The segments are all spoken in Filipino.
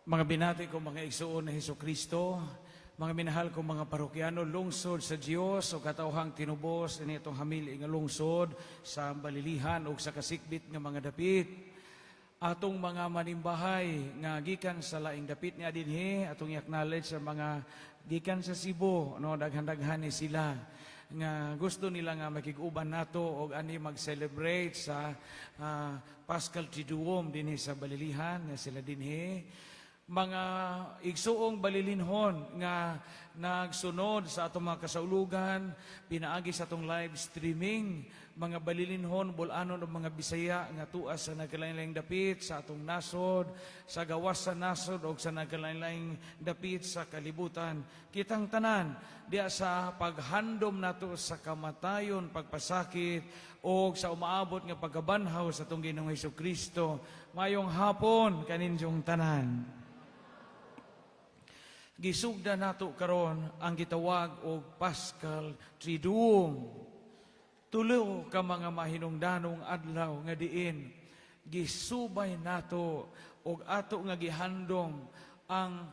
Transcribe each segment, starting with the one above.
Mga binati ko mga igsuon na Hesukristo, mga minahal ko mga parokyano, lungsod sa Dios o katawhang tinubos initong hamili nga lungsod sa balilihan o sa kasikbit nga mga dapit. Atong mga manimbahay nga gikan sa laing dapit ni adinhi, atong i-acknowledge sa mga gikan sa Cebu, no, daghan-daghan ni sila nga gusto nila nga makiguban nato og ani mag-celebrate sa Paschal Triduum dinhi sa balilihan nga sila dinhi. Mga igsuong balilinhon nga nagsunod sa atong mga kasaulugan, pinaagi sa atong live streaming, mga balilinhon, bulanon o mga Bisaya nga tuas sa nagkalain-laing dapit sa atong nasod, sa gawas sa nasod o sa nagkalain-laing dapit sa kalibutan. Kitang tanan, diya sa paghandom nato sa kamatayon, pagpasakit, o sa umaabot nga pagkabanhaw sa atong Ginoong Hesukristo. Mayong hapon kaninyong tanan. Gisugda nato karon ang gitawag og Paschal Triduum. Tulo ka mga mahinungdanong adlaw nga diin gisubay nato og ato nga gihandom ang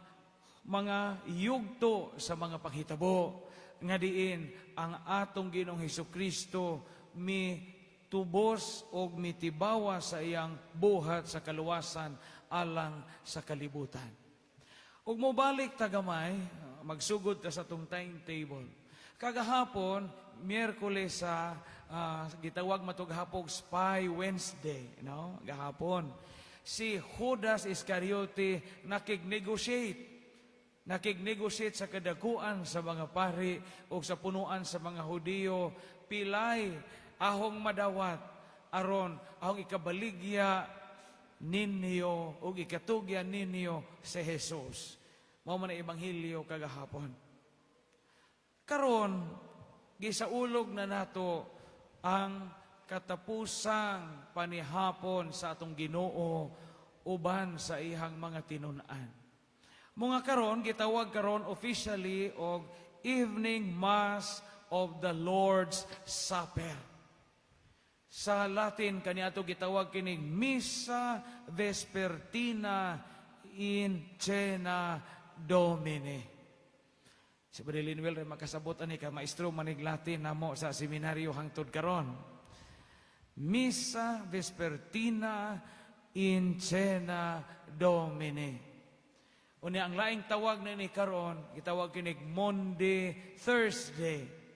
mga yugto sa mga panghitabo nga diin ang atong Ginoong Hesukristo mitubos og mitibawa sa iyang buhat sa kaluwasan alang sa kalibutan. Ug mobalik tagamay, magsugod ta sa atong timetable. Kagahapon, Miyerkules sa gitawag matog hapog Spy Wednesday, no? Gahapon. Si Judas Iscariote nakig-negotiate sa kadakuan sa mga pari o sa punuan sa mga Hudiyo, pilay ahong madawat aron ahong ikabaligya ninyo o ikatugya ninyo si Jesus. Mao man ang ebanghelyo kagahapon. Karon gisaulog na nato ang katapusang panihapon sa atong Ginoo uban sa ihang mga tinun-an. Mga karon gitawag karon officially og Evening Mass of the Lord's Supper. Sa Latin, kaniadto gitawag kining Missa Vespertina in Cena Domini. Si Brother Linwell rin makasabot ani ka maestro manig Latin namo sa seminaryo hangtod karon. Missa Vespertina in Cena Domini. Unya ang laing tawag na ni karon gitawag kining Monday Thursday.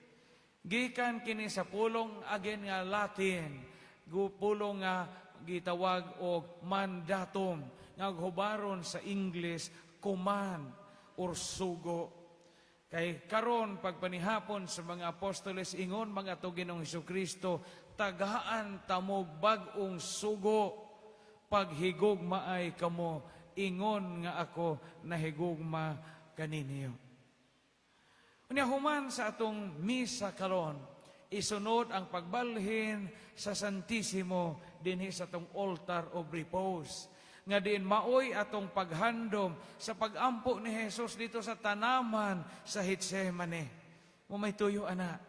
Gikan kini sa pulong again nga Latin, pulong nga gitawag og mandatum, nga hubaron sa English command or sugo. Kay karon pagpanihapon sa mga apostoles ingon mga to Ginoong Hesukristo, tagaan tamog bag-ong sugo, paghigugma ay kamo, ingon nga ako nahigugma kaninyo. Unya human sa atong misa karon, isunod ang pagbalhin sa Santissimo dinhi sa atong altar of repose. Nga diin maoy atong paghandom sa pagampo ni Jesus dito sa tanaman sa Getsemane. Mo may tuyo ana.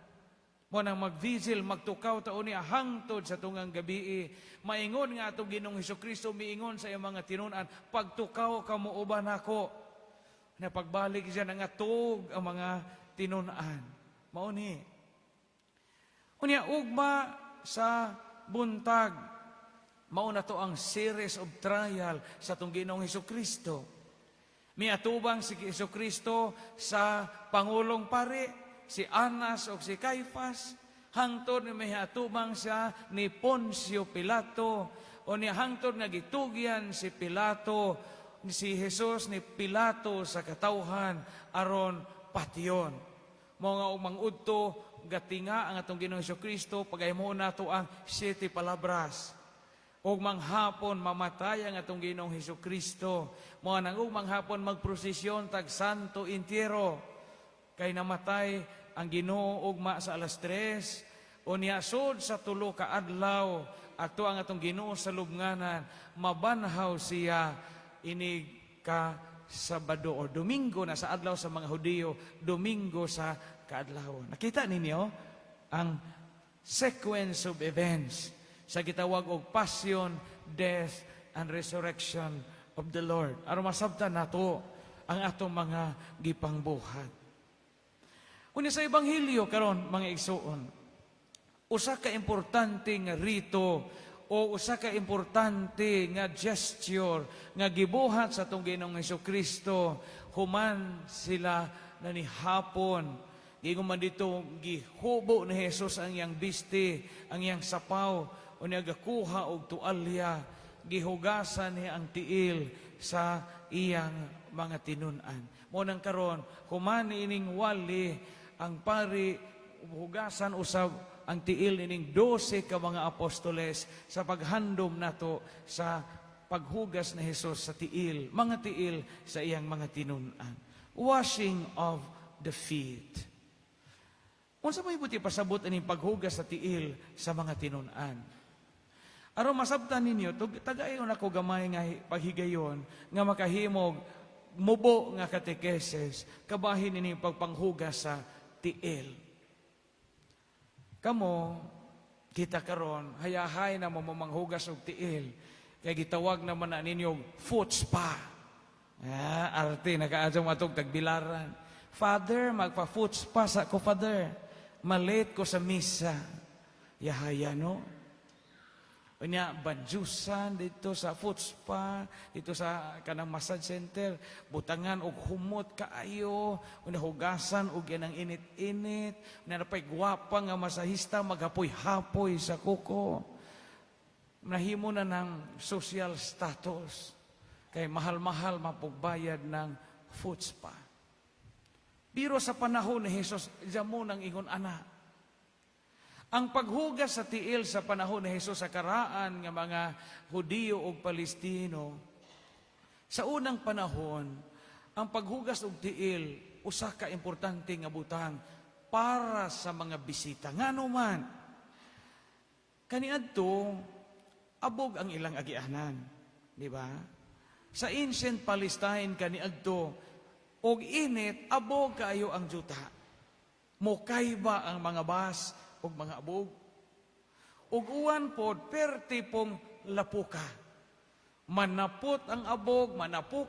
Mo nang magvigil, magtukaw taon niya hangtod sa tungang gabi. Maingon nga atong Ginoong Hesukristo miingon sa iyang mga tinun-an, pagtukaw kamo uban ako. Na pagbalik siya nangatog ang mga tinun-an. Mauni. Unya ugma sa buntag, mauna to ang series of trial sa itong Ginoong Hesukristo. Miatubang si Hesukristo sa Pangulong Pari, si Anas o si Caiphas, hangtod ni miatubang siya ni Poncio Pilato, o ni hangtod nga gitugyan si Pilato, si Jesus ni Pilato sa katawhan aron patyon. Mga umangudto gatinga ang atong Ginoong Hesukristo pagahimo nato ang 7 palabras. Og manghapon mamatay ang atong Ginoong Hesukristo. Mga nang manghapon magprosesyon tag Santo Entierro. Kay namatay ang Ginoo ugma sa alas 3. O niasod sa 3 ka adlaw ato ang atong Ginoo sa lubnganan, mabanhaw siya inig ka Sabado o Domingo na sa adlaw sa mga Hudiyo, Domingo sa kaadlaw. Nakita ninyo ang sequence of events sa gitawag og passion, death, and resurrection of the Lord. Aron masabtan nato ang atong mga gipangbuhat. Unya sa Ebanghelyo karon mga igsuon, usa ka importante nga rito o usa ka importante nga gesture nga gibuhat sa atong Ginoong Hesukristo human sila nanihapon. Giingon man dito gihubo ni Jesus ang iyang biste, ang iyang sapaw, unya gakuha og tualya, gihugasan niya ang tiil sa iyang mga tinun-an. Mo nang karon human ining wali ang pari hugasan usab ang tiil ining 12 ka mga apostoles sa paghandom nato sa paghugas ni Jesus sa tiil, mga tiil sa iyang mga tinun-an. Washing of the feet. Unsa may buti pasabot ining paghugas sa tiil sa mga tinun-an? Aron masabtan ninyo, tagayon ako gamay nga paghigayon nga makahimog mubo nga katekeses kabahin ining pagpanghugas sa tiil. Kamo, kita karon hayahay na mamanghugas og tiil. Kaya gitawag naman na ninyong foot spa. Arte, nakaadyo matog tagbilaran. Father, magpa-foot spa sa ko, Father. Malate ko sa misa. Yahaya, no? Unya, banjusan dito sa foot spa, dito sa kanang massage center, butangan og humot kaayo, unya hugasan og yanang init-init, unya napay gwapa nga masahista maghapoy-hapoy sa kuko. Nahimo na ng social status, kay mahal-mahal mapugbayad ng foot spa. Biro sa panahon ni Jesus, diyan mo nang ingon anak. Ang paghugas sa tiil sa panahon ni Jesus sa karaan nga mga Hudiyo o Palestino, sa unang panahon, ang paghugas og tiil, usa ka importante nga butang para sa mga bisita. Ngano man, kaniadto, abog ang ilang agianan. Di ba? Sa ancient Palestine, kaniadto, og init, abog kaayo ang juta. Mukay ba ang mga bas, og mga abog. Ug uwan pod perti pong lapuka. Manapot ang abog, manapot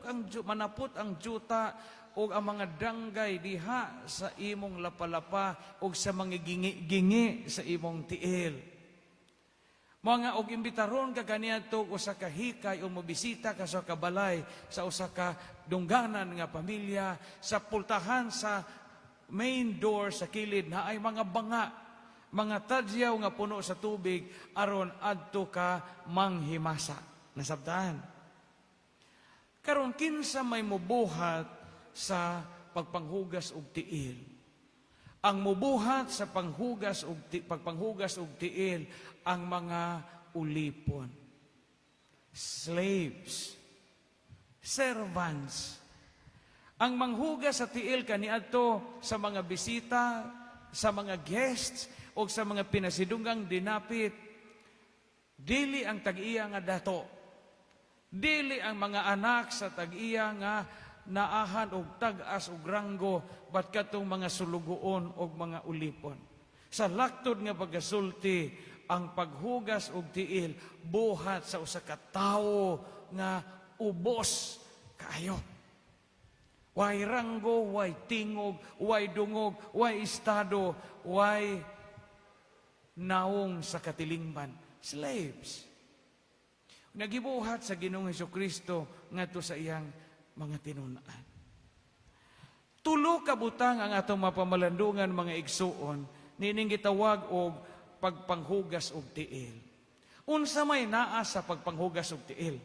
ang juta og ang mga danggay diha sa imong lapalapa og sa mga gingi sa imong tiil. Mga og imbitaron ka kaniadto usa ka hikay o mobisita ka sa kabalay sa usa ka dungganan nga pamilya sa pultahan sa main door sa kilid na ay mga banga, mga tadyaw nga puno sa tubig aron adto ka manghimasa. Nasabtan. Karon kinsa may mubuhat sa pagpanghugas og tiil. Ang mubuhat sa pagpanghugas og tiil ang mga ulipon. Slaves. Servants. Ang manghugas sa tiil kaniadto sa mga bisita, sa mga guests, o sa mga pinasidunggang dinapit, dili ang tag-iya nga dato. Dili ang mga anak sa tag-iya nga naahan og tag-as og ranggo bat katong mga sulugoon og mga ulipon. Sa laktod nga pagasulti, ang paghugas og tiil buhat sa usa ka tawo nga ubos kaayo. Way ranggo, way tingog, way dungog, way estado, way naong sa katilingban. Slaves. Nagibuhat sa Ginoong Hesukristo ngadto sa iyang mga tinun-an. Tulo ka butang ang atong mapamalandungan mga igsuon nining gitawag og pagpanghugas og tiil. Unsa may naa sa pagpanghugas og tiil?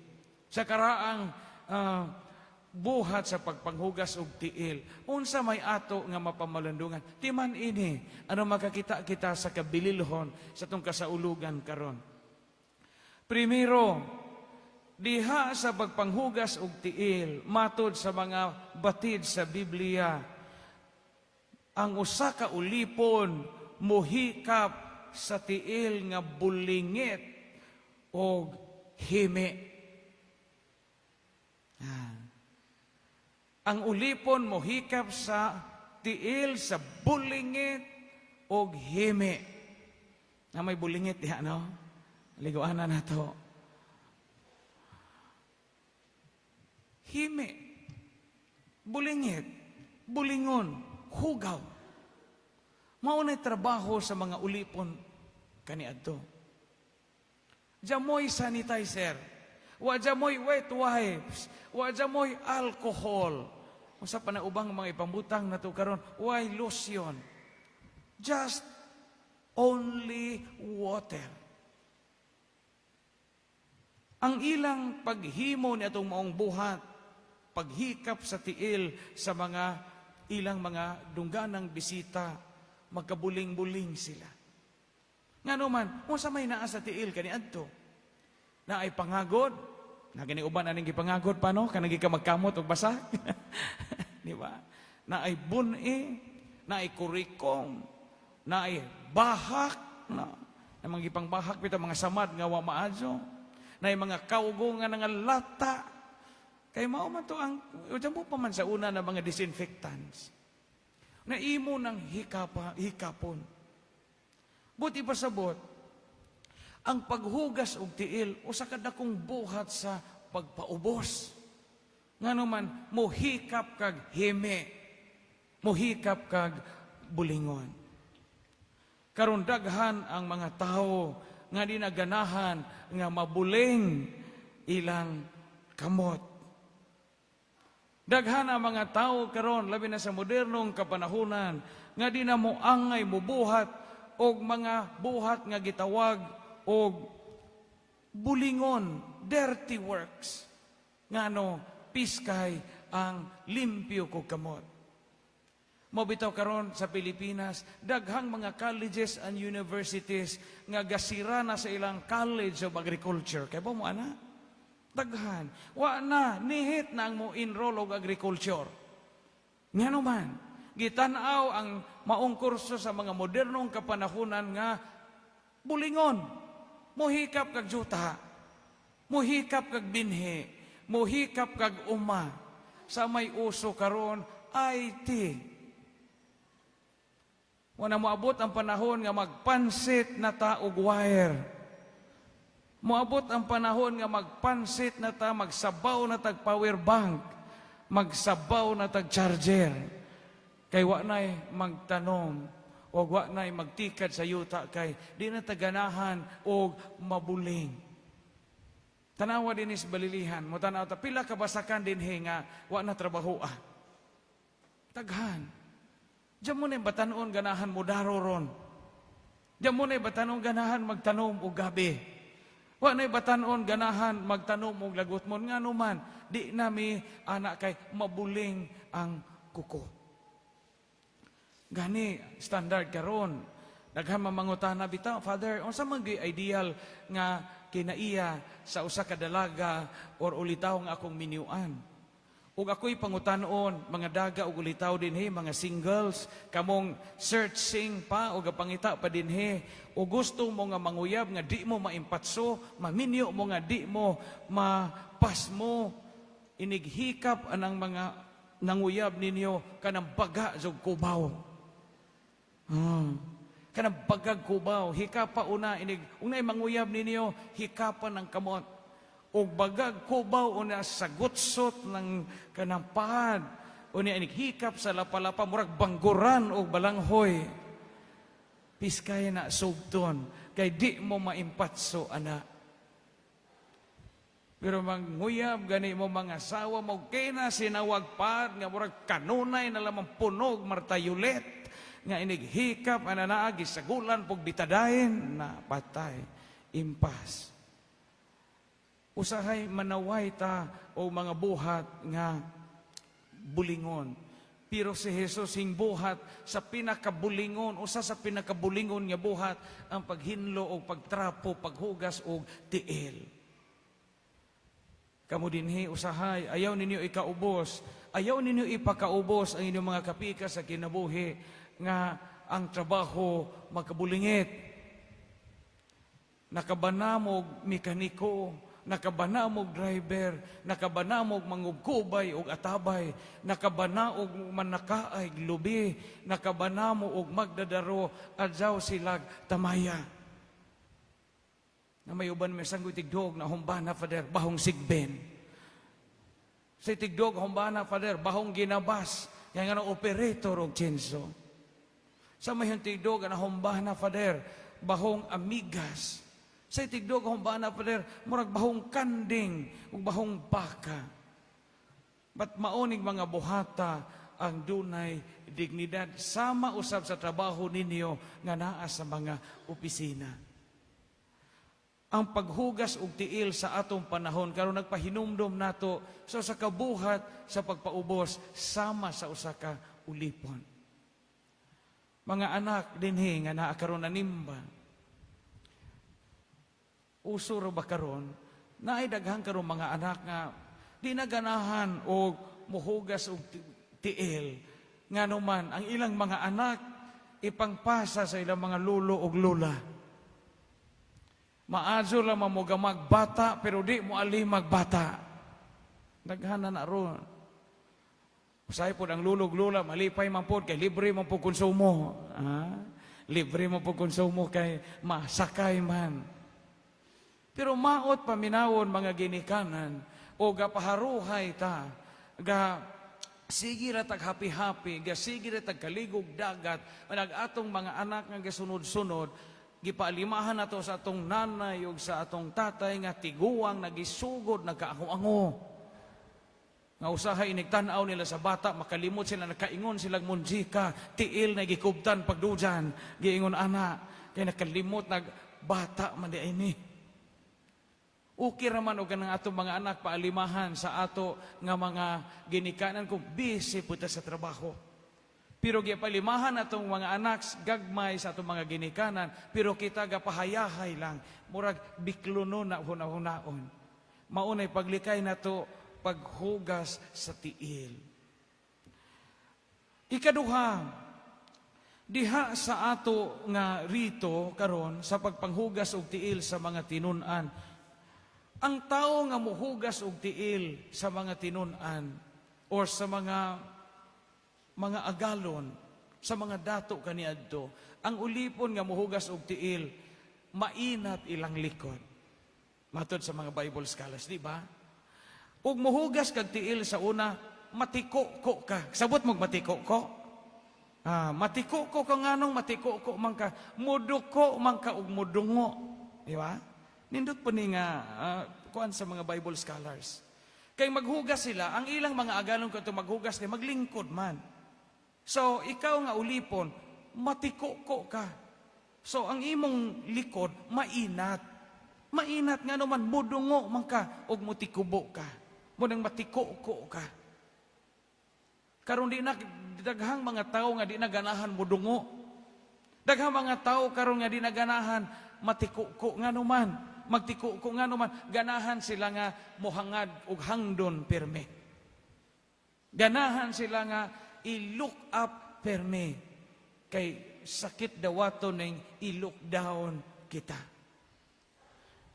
Sa karaang buhat sa pagpanghugas og tiil, unsa may ato nga mapamalandungan? Timan ini, ano makakita kita sa kabililhon sa tong kasaulugan karon. Primero, diha sa pagpanghugas og tiil, matod sa mga batid sa Biblia, ang usa ka ulipon mohikap sa tiil nga bulingit og himi. Ang ulipon mohikap sa tiil sa bulingit og himi. Na may bulingit diha, no? Liguanan na to. himi, bulingit, bulingon, hugaw. Maunay trabaho sa mga ulipon kaniadto. Jamoy sanitizer, wa jamoy wet wipes, wa jamoy alcohol. Usa pa na ubang mga ipambutang nato karon, why lotion? Just only water. Ang ilang paghimo ni atong maong buhat, paghikap sa tiil sa mga ilang mga dungganang bisita, magkabuling-buling sila. Nga naman, kung sa may naa sa tiil kaniadto, na ay pangagod, na giniuban aning gipangagod pa no, kanang ka magkamot o basa. Di ba? Na ay buni, na ay kurikong, na ay bahak, na mga gipang bahak pito mga samad nga wa maadyo, na ay mga kaugo nga nga lata. Kay mao man to ang mo pa man sa una na mga disinfectants. Na imo ng hikapon. Buti pasabot, ang paghugas og tiil usa ka dakong buhat sa pagpaubos. Ngano man mohikap kag hime, mohikap kag bulingon. Karon daghan ang mga tao nga di naganahan nga mabuling ilang kamot. Daghan ang mga tao karon labi na sa modernong kapanahunan nga di na moangay mobuhat og mga buhat nga gitawag og bulingon, dirty works. Ngano piskay ang limpyo kog kamot. Mabitaw karon sa Pilipinas, daghang mga colleges and universities nga gasira na sa ilang College of Agriculture. Kaya ba mo ana? Daghan. Wa na, nihit na ang mo enroll og agriculture. Nga naman, gitanaw ang maong kurso sa mga modernong kapanahunan nga bulingon, mohikap kag juta, mohikap kag binhi, mohikap kag uma. Sa may uso karon, IT. Wala moabot ang panahon nga magpansit na ta og wire. Moabot ang panahon nga magpansit na ta, magsabaw na tag power bank, magsabaw na tag charger. Kay wa nay magtanom o wa nay magtikad sa yuta kay di na taganahan og mabuling. Tanawa din is balilihan, mo tanaw ta pila ka basakan dinhi nga wa na trabahoa. Taghan. Diyan mo na batanon ganahan mo daro ron. Diyan mo na batanon ganahan magtanom o gabi. Wa na batanon ganahan magtanom o lagot mo. Nga naman, di nami anak kay mabuling ang kuko. Gani, standard karon. Daghan mamangutana bitaw, Father, unsa man gyud ideal nga kinaiya sa usa ka dalaga or ulitaw nga akong minyuan? Ug ako'y pangutanon, mga daga ug ulitaw dinhi, mga singles, kamong searching pa o gapangita pa dinhi, o gusto mo nga manguyab nga di mo maimpatso, maminyo mo nga di mo mapas mo, inighikap anang mga nanguyab ninyo kanang baga jog kubaw. Kanang bagag kubaw, hikapa una inig unay manguyab ninyo, hikapan ng kamot. O bagag kubaw o na sagutsot ng kanang pahad o niya hikap sa lapalapa murag bangguran o balanghoy. Piskay na subton kay di mo maimpatso ana. Pero manguyab gani mo mga asawa mo kay na sinawag pad nga murag kanunay na lamang punog martayulet nga hikap ana naa gisagulan pug bitadayen na patay impas. Usahay manaway ta o mga buhat nga bulingon. Pero si Jesus hing buhat sa pinakabulingon, usa sa pinakabulingon nga buhat ang paghinlo o pagtrapo, paghugas o tiil. Kamu dinhi usahay, ayaw ninyo ikaubos, ayaw ninyo ipakaubos ang inyong mga kapika sa kinabuhi nga ang trabaho magkabulingit. Nakabanamog mekaniko, nakabanamog driver, nakabanamog mangugkubay og atabay, nakabanaog manakaay lubi, nakabanamo og magdadaro adjaw silag tamaya. Na may uban may sangguy tigdog na humbana Father bahong sigben. Sa tigdog humbana Father, bahong ginabas, kaya nga operator og chinso. Sa may tigdog na humbana Father, bahong amigas. Sa tigdog humbana Father, murag bahong kanding ug bahong baka. But maoning mga buhata ang dunay dignidad sama usab sa trabaho ninyo nga naa sa mga opisina. Ang paghugas og tiil sa atong panahon karon nagpahinumdom nato sa kabuhat sa pagpaubos sama sa usa ka ulipon. Mga anak dinhi nga naa karon nanimba. Uso ra ba karon naay daghang karon mga anak nga di naganahan og muhugas og tiil nga naman ang ilang mga anak ipangpasa sa ilang mga lolo ug lola. Maazo lang mamugamag bata pero di mo ali magbata. Daghana na ron. Usay pod ang lolo ug lola malipay man pod kay libre man pod konsumo. Libre man pod konsumo kay masakay man. Pero maot paminawon mga ginikanan o gapaharuhay ta ga sige ra tag happy-happy, ga sige ra tag kaligog dagat, manag atong mga anak nga gasunod-sunod, gipaalimahan nato sa atong nanay ug sa atong tatay nga tiguang nagisugod nagkaango-ango. Nga usahay inigtan-aw nila sa bata, makalimot sila nakaingon silang munjika, tiil na gikubtan pagdujan, giingon ana, kay nakalimot nagbata man di ini. Okay raman o ganang atong mga anak paalimahan sa ato nga mga ginikanan kung busy puta sa trabaho. Pero giapalimahan atong mga anak gagmay sa atong mga ginikanan, pero kita gapahayahay lang, murag bikluno na hunahunaon. Maunay paglikay nato paghugas sa tiil. Ikaduha, diha sa ato nga rito karon sa pagpanghugas og tiil sa mga tinun-an. Ang tao nga muhugas og tiil sa mga tinun-an or sa mga agalon, sa mga dato kaniadto, ang ulipon nga muhugas og tiil, mainat ilang likod. Matod sa mga Bible scholars, di ba? Ug muhugas kag tiil sa una, matiko-ko ka. Sabot mo matiko-ko? Matiko-ko ka nganong matiko-ko man ka, muduko man ka ug mudungo. Di ba? Nindot po ni nga kuan sa mga Bible scholars. Kay maghugas sila, ang ilang mga agalon ko maghugas kay maglingkod man. So, ikaw nga ulipon, matiko-ko ka. So, ang imong likod, mainat. Mainat nga naman, mudungo man ka, o mutikubo ka. Munang matiko-ko ka. Karon di na, daghang mga tao nga di na ganahan mudungo. Daghang mga tao karon nga di na ganahan matiko-ko nga naman. Magtiko ko nga naman, ganahan sila nga mohangad og hangdon perme. Ganahan sila nga i-look up perme. Kay sakit dawato ning i-look down kita.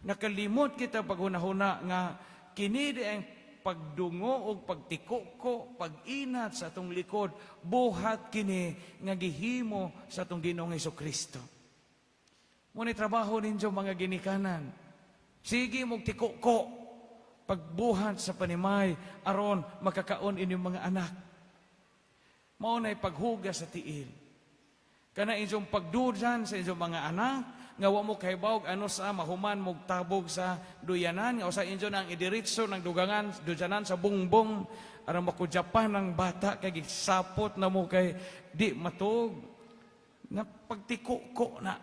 Nakalimot kita paghunahuna nga kini ang pagdungo o pagtiko ko, pag-inat sa atong likod, buhat kini nga gihimo sa atong Ginoong Hesukristo. Muna trabaho ninyo mga ginikanan. Sige mong tiko-ko pagbuhat sa panimay aron makakaon inyong mga anak. Maunay paghugas sa tiil. Kana inyong pagdujan sa inyong mga anak, nga wa mo kahibaw ano sa mahuman mog tabog sa duyanan, nga usa inyo nang idiritso ng dujanan sa bungbong aron makujapan ng bata kay gisapot na mo kay di matug. Na pagtiko-ko na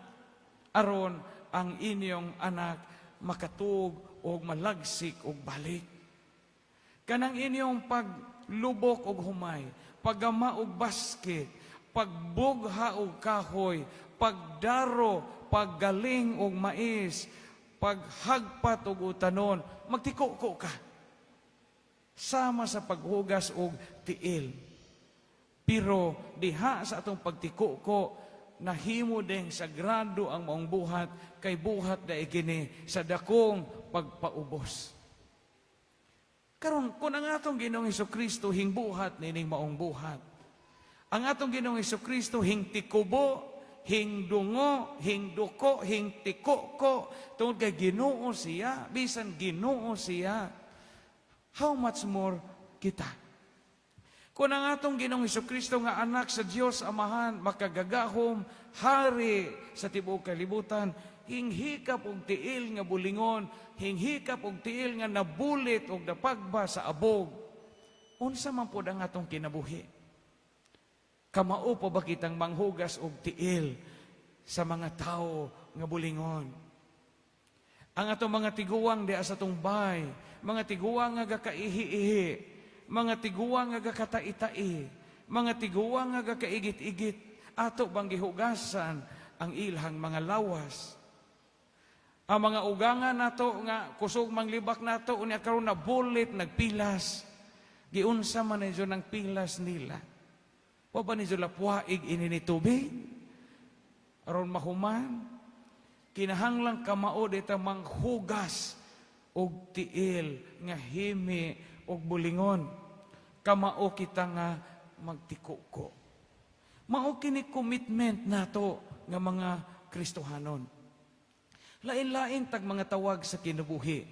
aron ang inyong anak makatug o malagsik o balik. Kanang inyong paglubok o humay, paggama o basket, pagbugha o kahoy, pagdaro, paggaling o mais, paghagpat o utanon, magtiko-ko ka. Sama sa paghugas o tiil. Pero diha sa atong pagtiko-ko, nahimo ding sagrado ang maong buhat, kay buhat na ikini sa dakong pagpaubos. Karon kung ang atong Ginoong Hesukristo hingbuhat nining maong buhat, ang atong Ginoong Hesukristo hingtikubo, hingdungo, hingduko, hingtiko-ko, tungod kay Ginoo siya, bisan Ginoo siya, how much more kita. Kung ang atong Ginoong Hesukristo nga anak sa Dios Amahan, makagagahom, hari sa tibuok kalibutan, hinghikap og tiil nga bulingon, hinghikap og tiil nga nabulit og napagba sa abog. Unsa man pod ang atong kinabuhi? Kamao pa ba kitang manghugas og tiil sa mga tao nga bulingon? Ang atong mga tiguang di sa atong bay, mga tiguang nga gakaihi-ihi, mga tiguang nga gakatai-tai, mga tiguang nga gakaigit-igit, ato bang gihugasan ang ilhang mga lawas. Ang mga ugangan nato nga kusog manglibak nato unya karon na bulit nagpilas. Giunsa man niyo ng pilas nila. Wa ba niyo lapwaig ini ni tubig? Aron mahuman, kinahanglang kamao dita manghugas og tiil nga himi og bulingon. Kamao kita nga magtikuko. Mao kini commitment nato nga mga Kristohanon. Lain-lain tag mga tawag sa kinabuhi.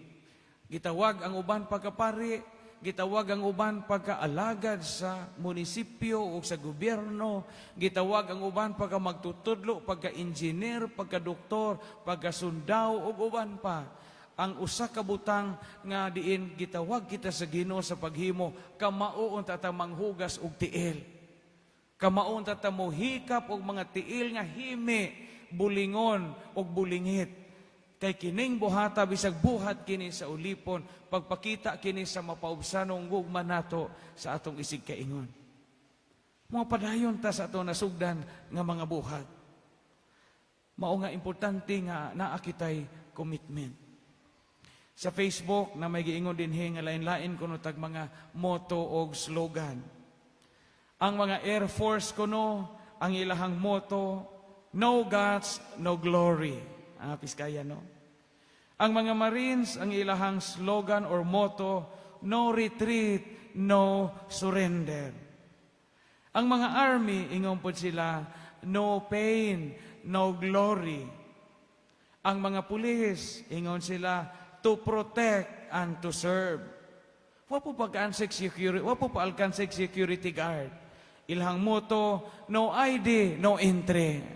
Gitawag ang uban pagkapari, gitawag ang uban pagkaalagad sa munisipyo o sa gobyerno, gitawag ang uban pagka magtutudlo, pagka-engineer, pagka-doktor, pagka-sundaw o uban pa. Ang usa ka butang nga diin gitawag kita sa Ginoo sa paghimo, kamaon ta manghugas og tiil. Kamaon ta mohikap og mga tiil nga himi, bulingon og bulingit. Kay kining buhata bisag buhat kini sa ulipon, pagpakita kini sa mapaubsanong gugma nato sa atong isig kaingon. Mga padayon ta sa atong nasugdan nga mga buhat. Mao nga importante nga naa kitay commitment. Sa Facebook na may giingon dinhi nga lain-lain kuno tag mga motto og slogan. Ang mga Air Force kuno ang ilahang motto, no guts, no glory. Piskaya no. Ang mga Marines ang ilahang slogan or motto, no retreat, no surrender. Ang mga Army ingon pod sila, no pain, no glory. Ang mga pulis ingon sila, to protect and to serve. Wa po pag-ansik security, wa po pa-alkansik security guard. Ilhang motto, no ID, no entry.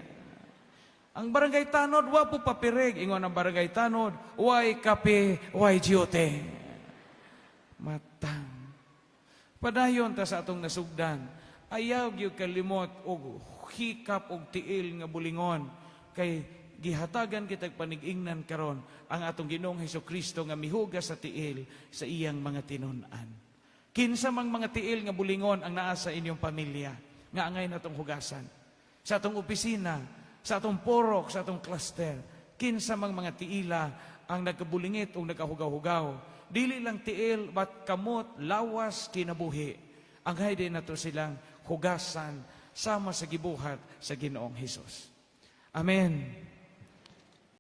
Ang barangay tanod, wa po papirig. Ingon ang barangay tanod, why kape, why duty. Matang. Padayon ta sa atong nasugdan, ayaw gyud kalimot og hikap og tiil nga bulingon kay gihatagan kitag panig-ingnan karon ang atong Ginoong Hesukristo nga mihugas sa tiil sa iyang mga tinun-an. Kinsa mang mga tiil nga bulingon ang naa sa inyong pamilya nga angay natong hugasan. Sa atong opisina, sa atong porok, sa atong cluster, kinsa mang mga tiila ang nagkabulingit o nagkahugaw-hugaw. Dili lang tiil, but kamot, lawas, kinabuhi. Ang hayde nato silang hugasan sama sa gibuhat sa Ginoong Hesus. Amen.